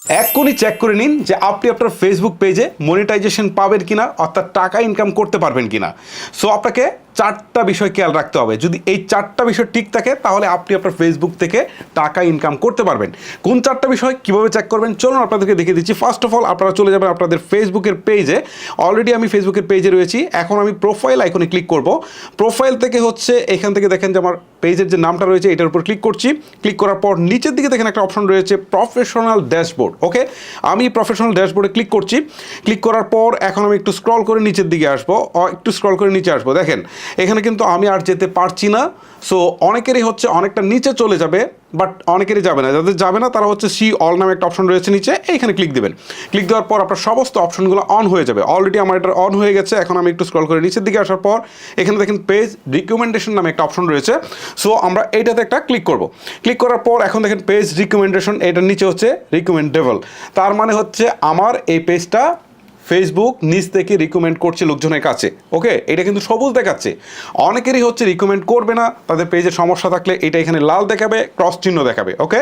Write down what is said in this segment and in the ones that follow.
এক্ষুনি চেক করে নিন যে আপনি আপনার ফেসবুক পেজে মনিটাইজেশন পাবেন কিনা, অর্থাৎ টাকা ইনকাম করতে পারবেন কিনা। সো আপনাকে চারটা বিষয় খেয়াল রাখতে হবে। যদি এই চারটা বিষয় ঠিক থাকে তাহলে আপনি আপনার ফেসবুক থেকে টাকা ইনকাম করতে পারবেন। কোন চারটা বিষয় কীভাবে চেক করবেন চলুন আপনাদেরকে দেখিয়ে দিচ্ছি। ফার্স্ট অফ অল আপনারা চলে যাবেন আপনাদের ফেসবুকের পেজে। অলরেডি আমি ফেসবুকের পেজে রয়েছি। এখন আমি প্রোফাইল আইকনে ক্লিক করব। প্রোফাইল থেকে হচ্ছে এখান থেকে দেখেন যে আমার পেজের যে নামটা রয়েছে এটার উপর ক্লিক করছি। ক্লিক করার পর নিচের দিকে দেখেন একটা অপশন রয়েছে প্রফেশনাল ড্যাশবোর্ড। ওকে, আমি প্রফেশনাল ড্যাশবোর্ডে ক্লিক করছি। ক্লিক করার পর এখন আমি একটু স্ক্রল করে নিচের দিকে আসবো, একটু স্ক্রল করে নিচে আসবো। দেখেন এখানে কিন্তু আমি আর যেতে পারছি না। সো অনেকেরই হচ্ছে অনেকটা নিচে চলে যাবে, বাট অনেকেরই যাবে না। যাদের যাবে না তারা হচ্ছে সি অল নামে একটা অপশন রয়েছে নিচে, এইখানে ক্লিক দেবেন। ক্লিক দেওয়ার পর আপনার সমস্ত অপশনগুলো অন হয়ে যাবে। অলরেডি আমার এটা অন হয়ে গেছে। এখন আমি একটু স্ক্রল করে নিচের দিকে আসার পর এখানে দেখেন পেজ রিকমেন্ডেশন নামে একটা অপশন রয়েছে। সো আমরা এইটাতে একটা ক্লিক করব। ক্লিক করার পর এখন দেখেন পেজ রিকমেন্ডেশন, এটার নিচে হচ্ছে রিকমেন্ডেবল। তার মানে হচ্ছে আমার এই পেজটা ফেসবুক নিজ থেকে রিকমেন্ড করছে লোকজনের কাছে। ওকে, এটা কিন্তু সবুজ দেখাচ্ছে। অনেকেরই হচ্ছে রিকমেন্ড করবে না, তাদের পেজের সমস্যা থাকলে এটা এখানে লাল দেখাবে, ক্রস চিহ্ন দেখাবে। ওকে,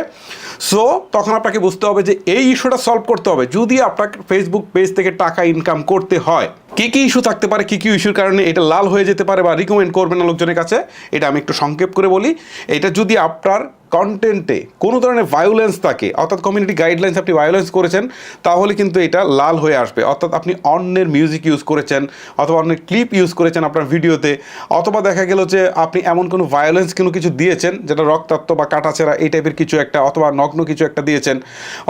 সো তখন আপনাকে বুঝতে হবে যে এই ইস্যুটা সলভ করতে হবে যদি আপনার ফেসবুক পেজ থেকে টাকা ইনকাম করতে হয়। কী কী ইস্যু থাকতে পারে, কী কী ইস্যুর কারণে এটা লাল হয়ে যেতে পারে বা রিকমেন্ড করবে না লোকজনের কাছে, এটা আমি একটু সংক্ষেপ করে বলি। এটা যদি আপনার কন্টেন্টে কোনো ধরনের ভায়োলেন্স থাকে, অর্থাৎ কমিউনিটি গাইডলাইন্স আপনি ভায়োলেন্স করেছেন, তাহলে কিন্তু এটা লাল হয়ে আসবে। অর্থাৎ আপনি অন্যের মিউজিক ইউজ করেছেন অথবা অন্যের ক্লিপ ইউজ করেছেন আপনার ভিডিওতে, অথবা দেখা গেল যে আপনি এমন কোনো ভায়োলেন্স কোনো কিছু দিয়েছেন যেটা রক্তাক্ত বা কাটাছেঁড়া এই টাইপের কিছু একটা, অথবা নগ্ন কিছু একটা দিয়েছেন,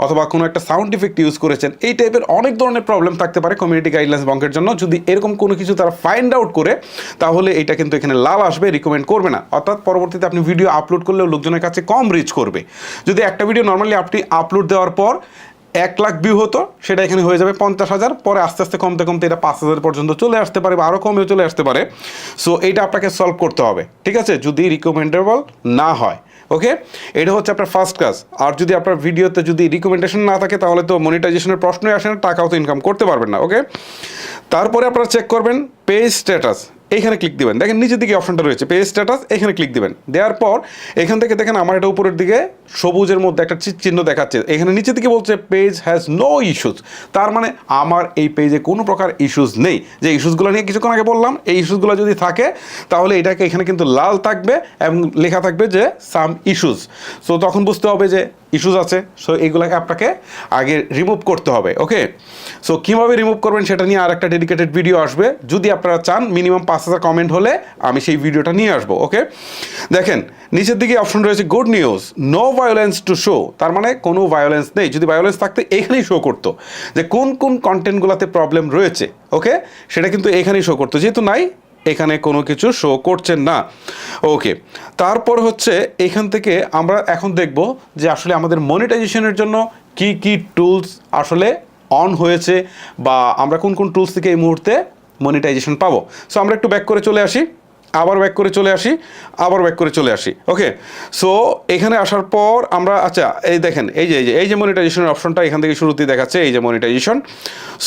অথবা কোনো একটা সাউন্ড ইফেক্ট ইউজ করেছেন। এই টাইপের অনেক ধরনের প্রবলেম থাকতে পারে কমিউনিটি গাইডলাইন্স ভঙ্গের জন্য। যদি এরকম কোনো কিছু তারা ফাইন্ড আউট করে তাহলে এটা কিন্তু এখানে লাল আসবে, রিকমেন্ড করবে না। অর্থাৎ পরবর্তীতে আপনি ভিডিও আপলোড করলেও লোকজনের কাছে কম রিচ করবে। যদি একটা ভিডিও নর্মালি আপনি আপলোড দেওয়ার পর 1 লাখ ভিউ হতো, সেটা এখানে হয়ে যাবে 50,000, পরে আস্তে আস্তে কমতে কমতে এটা 5,000 পর্যন্ত চলে আসতে পারে বা আরও কমেও চলে আসতে পারে। সো এইটা আপনাকে সলভ করতে হবে, ঠিক আছে, যদি রিকমেন্ডেবল না হয়। ওকে, এটা হচ্ছে আপনার ফার্স্ট কাজ। আর যদি আপনার ভিডিওতে যদি রিকমেন্ডেশন না থাকে তাহলে তো মনিটাইজেশনের প্রশ্নই আসে না, টাকাও তো ইনকাম করতে পারবেন না। ওকে, তারপরে আপনারা চেক করবেন পেজ স্ট্যাটাস, এইখানে ক্লিক দিবেন। দেখেন নিচের দিকে অপশনটা রয়েছে পেজ স্ট্যাটাস, এখানে ক্লিক দিবেন। দেওয়ার পর এখান থেকে দেখেন আমার এটা উপরের দিকে সবুজের মধ্যে একটা চিহ্ন দেখাচ্ছে, এখানে নিচের দিকে বলছে পেজ হ্যাজ নো ইস্যুস। তার মানে আমার এই পেজে কোনো প্রকার ইস্যুস নেই। যে ইস্যুসগুলো নিয়ে কিছুক্ষণ আগে বললাম, এই ইস্যুসগুলো যদি থাকে তাহলে এটাকে এখানে কিন্তু লাল থাকবে এবং লেখা থাকবে যে সাম ইস্যুস। সো তখন বুঝতে হবে যে ইস্যুস আছে। সো এইগুলোকে আপনাকে আগে রিমুভ করতে হবে। ওকে, সো কীভাবে রিমুভ করবেন সেটা নিয়ে আর একটা ডেডিকেটেড ভিডিও আসবে। যদি আপনারা চান মিনিমাম 5,000 কমেন্ট হলে আমি সেই ভিডিওটা নিয়ে আসবো। ওকে, দেখেন নিচের দিকে অপশন রয়েছে good news, no violence to show. তার মানে কোনো ভায়োলেন্স নেই। যদি ভায়োলেন্স থাকতে এখানেই শো করতো যে কোন কোন কন্টেন্টগুলোতে প্রবলেম রয়েছে। ওকে, সেটা কিন্তু এখানেই শো করতো, যেহেতু নাই এখানে কোনো কিছু শো করছেন না। ওকে, তারপর হচ্ছে এখান থেকে আমরা এখন দেখব যে আসলে আমাদের মনিটাইজেশনের জন্য কি কি টুলস আসলে অন হয়েছে বা আমরা কোন কোন টুলস থেকে এই মুহূর্তে মনিটাইজেশন পাবো। সো আমরা একটু ব্যাক করে চলে আসি, আবার ব্যাক করে চলে আসি, আবার ব্যাক করে চলে আসি। ওকে, সো এখানে আসার পর আমরা আচ্ছা এই দেখেন এই যে মনিটাইজেশনের অপশনটা এখান থেকে শুরুতেই দেখাচ্ছে, এই যে মনিটাইজেশন।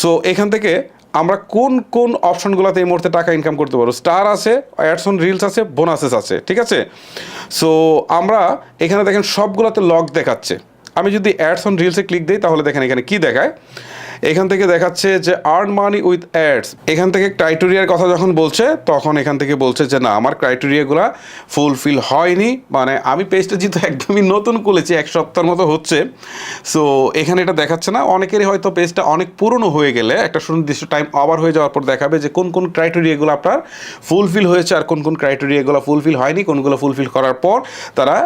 সো এখান থেকে আমরা কোন কোন অপশনগুলোতে এই মুহূর্তে টাকা ইনকাম করতে পারবো, স্টার আছে, অ্যাডস অন রিলস আছে, বোনাসেস আছে, ঠিক আছে। সো আমরা এখানে দেখেন সবগুলোতে লক দেখাচ্ছে। আমি যদি অ্যাডস অন রিলসে ক্লিক দিই তাহলে দেখেন এখানে কি দেখায়, এখান থেকে দেখাচ্ছে যে আর্ন মানি উইথ অ্যাডস। এখান থেকে ক্রাইটেরিয়ার কথা যখন বলছে তখন এখান থেকে বলছে যে না, আমার ক্রাইটেরিয়াগুলো ফুলফিল হয়নি। মানে আমি পেজটা যেহেতু একদমই নতুন খুলেছি, 1 সপ্তাহের মতো হচ্ছে, সো এখানে এটা দেখাচ্ছে না। অনেকেরই হয়তো পেজটা অনেক পুরনো হয়ে গেলে একটা সুনির্দিষ্ট টাইম ওভার হয়ে যাওয়ার পর দেখাবে যে কোন কোন ক্রাইটেরিয়াগুলো আপনার ফুলফিল হয়েছে আর কোন কোন ক্রাইটেরিয়াগুলো ফুলফিল হয়নি। কোনগুলো ফুলফিল করার পর তারা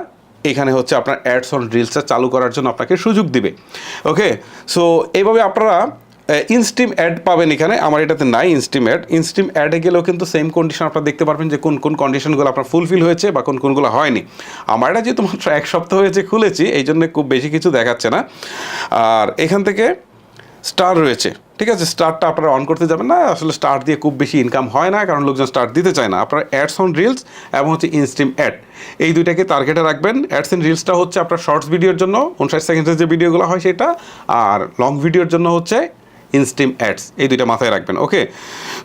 এখানে হচ্ছে আপনার অ্যাডস অন রিলসটা চালু করার জন্য আপনাকে সুযোগ দিবে। ওকে, সো এইভাবে আপনারা ইনস্টিম অ্যাড পাবেন। এখানে আমার এটাতে নাই ইনস্টিম অ্যাডে গেলেও কিন্তু সেম কন্ডিশন আপনারা দেখতে পারবেন যে কোন কোন কন্ডিশনগুলো আপনার ফুলফিল হয়েছে বা কোন কোনগুলো হয়নি। আমার এটা যেহেতু মাত্র 1 সপ্তাহ হয়েছে খুলেছি, এই জন্য খুব বেশি কিছু দেখাচ্ছে না। আর এখান থেকে স্টার রয়েছে, ঠিক আছে, স্টারটা আপনারা অন করতে যাবেন না। আসলে স্টার দিয়ে খুব বেশি ইনকাম হয় না, কারণ লোকজন স্টার দিতে চায় না। আপনারা অ্যাডস অন রিলস এবং হচ্ছে ইনস্টিম অ্যাড, এই দুইটাকে টার্গেটে রাখবেন। অ্যাডস অন রিলসটা হচ্ছে আপনার শর্টস ভিডিওর জন্য 59 সেকেন্ডের যে ভিডিওগুলো হয় সেটা, আর লং ভিডিওর জন্য হচ্ছে ইনস্টিম অ্যাডস, এই দুইটা মাথায় রাখবেন। ওকে,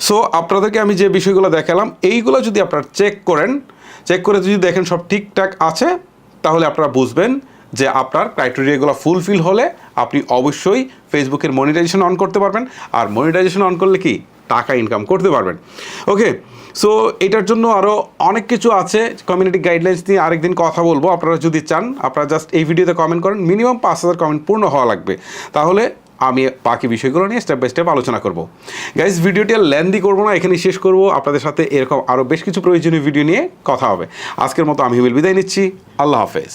সো আপনাদেরকে আমি যে বিষয়গুলো দেখালাম এইগুলো যদি আপনারা চেক করে যদি দেখেন সব ঠিকঠাক আছে তাহলে আপনারা বুঝবেন যে আপনার ক্রাইটেরিয়াগুলো ফুলফিল হলে আপনি অবশ্যই ফেসবুকের মনিটাইজেশন অন করতে পারবেন। আর মনিটাইজেশন অন করলে কি টাকা ইনকাম করতে পারবেন। ওকে, সো এটার জন্য আরও অনেক কিছু আছে, কমিউনিটি গাইডলাইন্স নিয়ে আরেকদিন কথা বলবো। আপনারা যদি চান আপনারা জাস্ট এই ভিডিওতে কমেন্ট করেন, মিনিমাম 5000 কমেন্ট পূর্ণ হওয়া লাগবে, তাহলে আমি বাকি বিষয়গুলো নিয়ে স্টেপ বাই স্টেপ আলোচনা করব। গাইজ, ভিডিওটি আর লেন্দি করবো না, এখানেই শেষ করব। আপনাদের সাথে এরকম আরও বেশ কিছু প্রয়োজনীয় ভিডিও নিয়ে কথা হবে। আজকের মতো আমি হিমেল বিদায় নিচ্ছি। আল্লাহ হাফেজ।